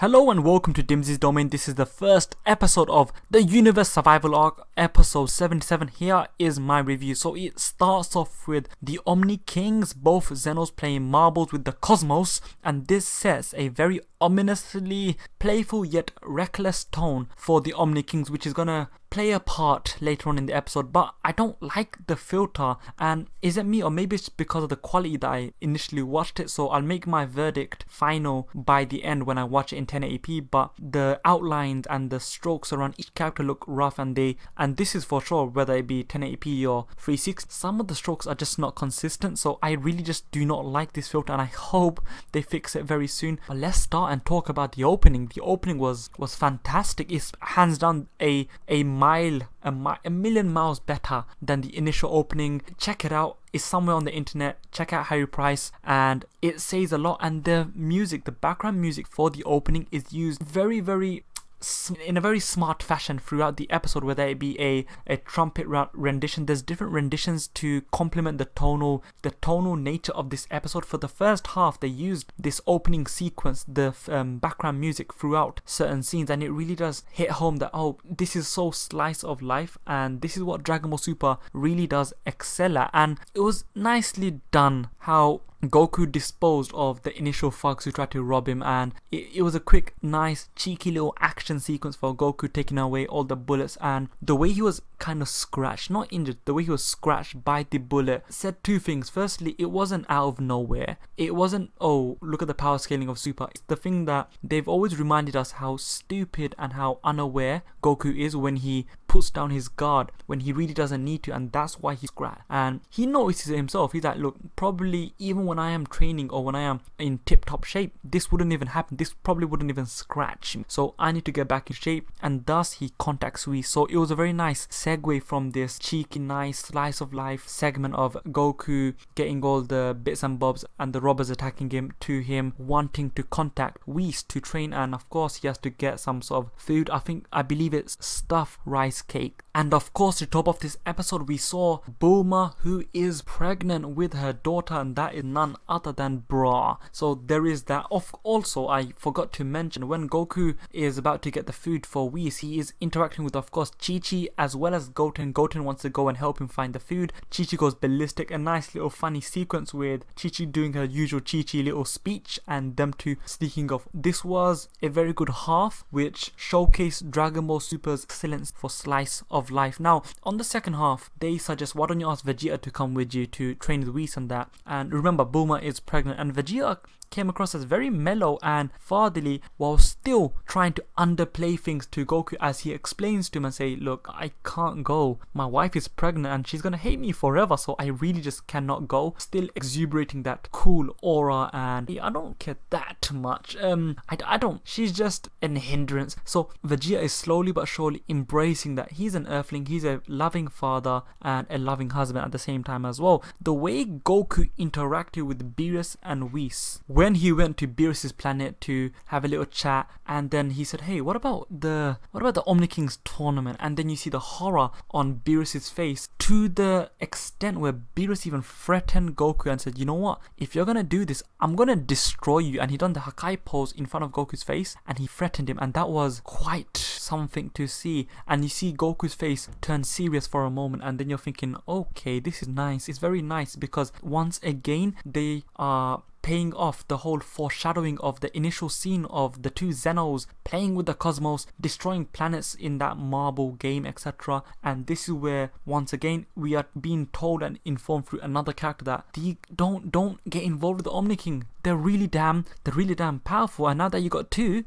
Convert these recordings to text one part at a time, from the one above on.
Hello and welcome to Dimsy's Domain. This is the first episode of the Universe Survival Arc, episode 77. Here is my review. So it starts off with the Omni-Kings, both Zenos playing marbles with the cosmos, and this sets a very ominously playful yet reckless tone for the Omni-Kings, which is gonna play a part later on in the episode. But I don't like the filter, and is it me or maybe it's because of the quality that I initially watched it, so I'll make my verdict final by the end when I watch it in 1080p. But the outlines and the strokes around each character look rough, and this is for sure whether it be 1080p or 360, some of the strokes are just not consistent, so I really just do not like this filter and I hope they fix it very soon. But let's start and talk about the opening. The opening was fantastic. It's hands down a million miles better than the initial opening. Check it out. It's somewhere on the internet. Check out Harry Price, and it says a lot. And the music, the background music for the opening is used in a very smart fashion throughout the episode, whether it be a trumpet rendition. There's different renditions to complement the tonal nature of this episode. For the first half, they used this opening sequence, the background music throughout certain scenes, and it really does hit home that, oh, this is so slice of life, and this is what Dragon Ball Super really does excel at. And it was nicely done how Goku disposed of the initial thugs who tried to rob him, and it was a quick, nice, cheeky little action sequence for Goku taking away all the bullets. And the way he was kind of scratched, not injured, the way he was scratched by the bullet said two things. Firstly, it wasn't out of nowhere. It wasn't, oh, look at the power scaling of Super. It's the thing that they've always reminded us how stupid and how unaware Goku is when he puts down his guard when he really doesn't need to, and that's why he's scratched. And he notices it himself. He's like, look, probably even when I am training or when I am in tip-top shape, this wouldn't even happen. This probably wouldn't even scratch me. So I need to get back in shape, and thus he contacts Whis. So it was a very nice segue from this cheeky, nice slice of life segment of Goku getting all the bits and bobs and the robbers attacking him, to him wanting to contact Whis to train, and of course he has to get some sort of food. I believe it's stuffed rice cake. And of course, to top off this episode, we saw Bulma, who is pregnant with her daughter, and that is none other than Bra. So there is that. Also, I forgot to mention, when Goku is about to get the food for Whis, he is interacting with, of course, Chi-Chi as well as Goten. Goten wants to go and help him find the food. Chi-Chi goes ballistic. A nice little funny sequence with Chi-Chi doing her usual Chi-Chi little speech and them two sneaking off. This was a very good half, which showcased Dragon Ball Super's excellence for slice of life. Now, on the second half, they suggest, why don't you ask Vegeta to come with you to train with Whis and that. And remember, Bulma is pregnant, and Vegeta came across as very mellow and fatherly while still trying to underplay things to Goku, as he explains to him and say, look, I can't go, my wife is pregnant and she's gonna hate me forever, so I really just cannot go. Still exuberating that cool aura, and I don't care that much. I don't, she's just an hindrance. So Vegeta is slowly but surely embracing that he's an earthling, he's a loving father and a loving husband at the same time as well. The way Goku interacted with Beerus and Whis when he went to Beerus's planet to have a little chat, and then he said, hey, what about the Omni-Kings tournament? And then you see the horror on Beerus's face, to the extent where Beerus even threatened Goku and said, you know what, if you're gonna do this, I'm gonna destroy you. And he done the Hakai pose in front of Goku's face, and he threatened him, and that was quite something to see. And you see Goku's face turn serious for a moment, and then you're thinking, okay, this is nice. It's very nice, because once again they are paying off the whole foreshadowing of the initial scene of the two Zenos playing with the cosmos, destroying planets in that marble game, etc. And this is where, once again, we are being told and informed through another character that don't get involved with the Omni-King. They're really damn powerful, and now that you got two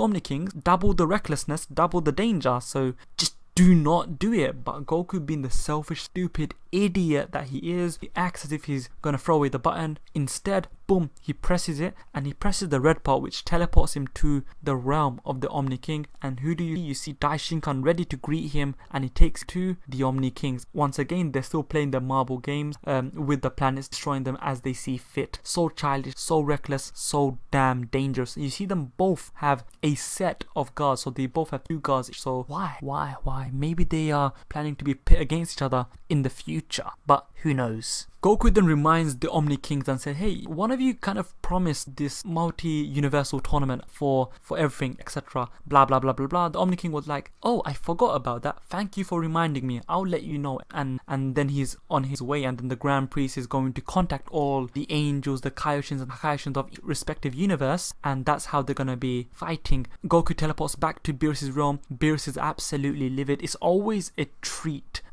Omni-Kings, double the recklessness, double the danger. So just do not do it. But Goku, being the selfish, stupid idiot that he is, he acts as if he's gonna throw away the button. Instead, boom, he presses it, and he presses the red part, which teleports him to the realm of the Omni-King. And who do you see? Daishinkan ready to greet him, and he takes to the Omni-Kings. Once again, they're still playing the marble games with the planets, destroying them as they see fit. So childish, so reckless, so damn dangerous. You see them both have a set of guards, so they both have two guards. So why? Maybe they are planning to be pit against each other in the future, but who knows. Goku then reminds the Omni-Kings and said, hey, one of you kind of promised this multi-universal tournament for everything, etc. Blah, blah, blah, blah, blah. The Omni-King was like, oh, I forgot about that. Thank you for reminding me. I'll let you know. And then he's on his way, and then the Grand Priest is going to contact all the angels, the Kaioshins and Hakaioshins of respective universe, and that's how they're going to be fighting. Goku teleports back to Beerus' realm. Beerus is absolutely livid. It's always a treat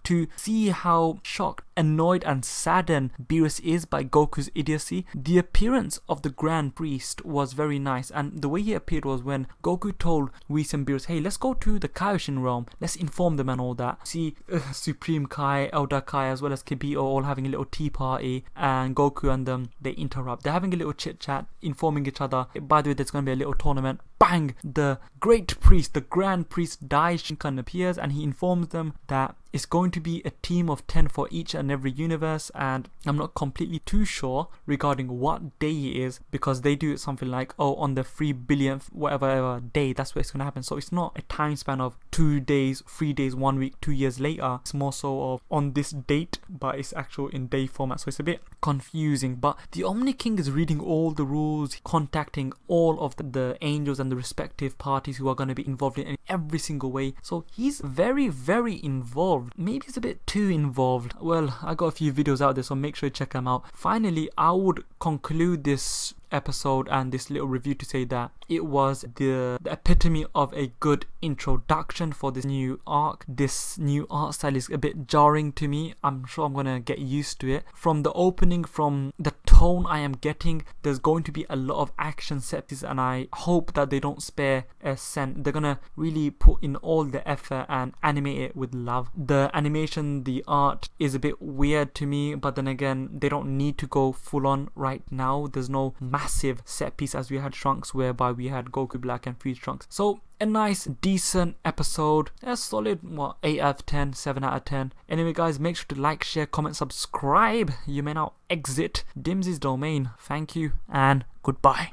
to see how shocked, annoyed and saddened Beerus is by Goku's idiocy. The appearance of the Grand Priest was very nice, and the way he appeared was when Goku told Whis and Beerus, hey, let's go to the Kaioshin realm, let's inform them and all that. See Supreme Kai, Elder Kai as well as Kibito all having a little tea party, and Goku and them, they interrupt. They're having a little chit chat, informing each other, by the way, there's going to be a little tournament. Bang! The Great Priest, the Grand Priest Daishinkan appears, and he informs them that it's going to be a team of 10 for each and every universe, and I'm not completely too sure regarding what day it is, because they do it something like, oh, on the 3 billionth whatever day, that's where it's going to happen. So it's not a time span of 2 days, 3 days, 1 week, 2 years later. It's more so of on this date, but it's actual in day format, so it's a bit confusing. But the Omni-King is reading all the rules, contacting all of the angels and the respective parties who are going to be involved in every single way. So he's very, very involved. Maybe it's a bit too involved. Well, I got a few videos out there, so make sure you check them out. Finally, I would conclude this episode and this little review to say that it was the epitome of a good introduction for this new arc. This new art style is a bit jarring to me. I'm sure I'm gonna get used to it. From the opening, from the tone I am getting, there's going to be a lot of action set pieces, and I hope that they don't spare a cent. They're gonna really put in all the effort and animate it with love. The animation, the art is a bit weird to me, but then again, they don't need to go full on right now. There's no massive set piece as we had Trunks, whereby we had Goku Black and Freeze Trunks. So a nice, decent episode. A solid, 8 out of 10, 7 out of 10. Anyway guys, make sure to like, share, comment, subscribe. You may now exit Dimsy's domain. Thank you and goodbye.